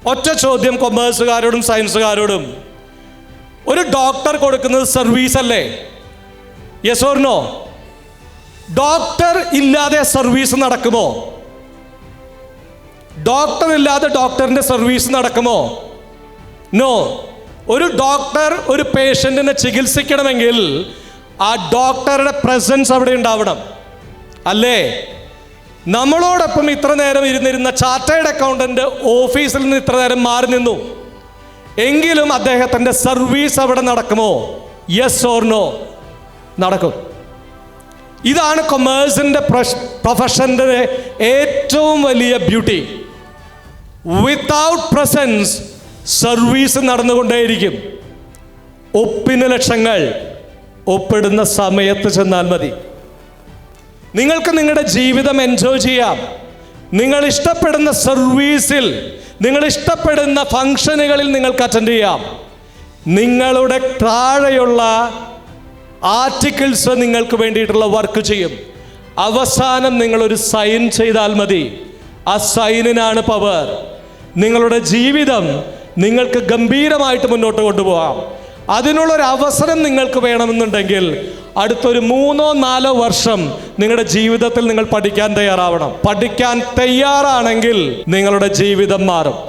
ഒറ്റ ചോദ്യം കൊമേഴ്സുകാരോടും സയൻസുകാരോടും. ഒരു ഡോക്ടർ കൊടുക്കുന്നത് സർവീസ് അല്ലേ? Yes or no? ഡോക്ടർ ഇല്ലാതെ സർവീസ് നടക്കുമോ? ഡോക്ടർ ഇല്ലാതെ ഡോക്ടറിന്റെ സർവീസ് നടക്കുമോ? നോ. ഒരു ഡോക്ടർ ഒരു പേഷ്യന്റിനെ ചികിത്സിക്കണമെങ്കിൽ ആ ഡോക്ടറുടെ പ്രസൻസ് അവിടെ ഉണ്ടാവണം, അല്ലേ? നമ്മളോടൊപ്പം ഇത്ര നേരം ഇരുന്നിരുന്ന ചാർട്ടേഡ് അക്കൗണ്ടന്റ് ഓഫീസിൽ നിന്ന് ഇത്ര നേരം മാറി നിന്നു എങ്കിലും അദ്ദേഹത്തിൻ്റെ സർവീസ് അവിടെ നടക്കുമോ? Yes or no? നടക്കും. ഇതാണ് കൊമേഴ്സിൻ്റെ പ്രൊഫഷൻ്റെ ഏറ്റവും വലിയ ബ്യൂട്ടി. വിത്തൗട്ട് പ്രസൻസ് സർവീസ് നടന്നുകൊണ്ടേയിരിക്കും. ഒപ്പിന് ലക്ഷങ്ങൾ, ഒപ്പിടുന്ന സമയത്ത് ചെന്നാൽ മതി. നിങ്ങൾക്ക് നിങ്ങളുടെ ജീവിതം എൻജോയ് ചെയ്യാം. നിങ്ങൾ ഇഷ്ടപ്പെടുന്ന സർവീസിൽ, നിങ്ങൾ ഇഷ്ടപ്പെടുന്ന ഫംഗ്ഷനുകളിൽ നിങ്ങൾക്ക് അറ്റൻഡ് ചെയ്യാം. നിങ്ങളുടെ താഴെയുള്ള ആർട്ടിക്കിൾസ് നിങ്ങൾക്ക് വേണ്ടിയിട്ടുള്ള വർക്ക് ചെയ്യും. അവസാനം നിങ്ങളൊരു സൈൻ ചെയ്താൽ മതി. ആ സൈനിനാണ് പവർ. നിങ്ങളുടെ ജീവിതം നിങ്ങൾക്ക് ഗംഭീരമായിട്ട് മുന്നോട്ട് കൊണ്ടുപോകാം. അതിനുള്ളൊരു അവസരം നിങ്ങൾക്ക് വേണമെന്നുണ്ടെങ്കിൽ അടുത്തൊരു 3-4 വർഷം നിങ്ങളുടെ ജീവിതത്തിൽ നിങ്ങൾ പഠിക്കാൻ തയ്യാറാവണം. പഠിക്കാൻ തയ്യാറാണെങ്കിൽ നിങ്ങളുടെ ജീവിതം മാറും.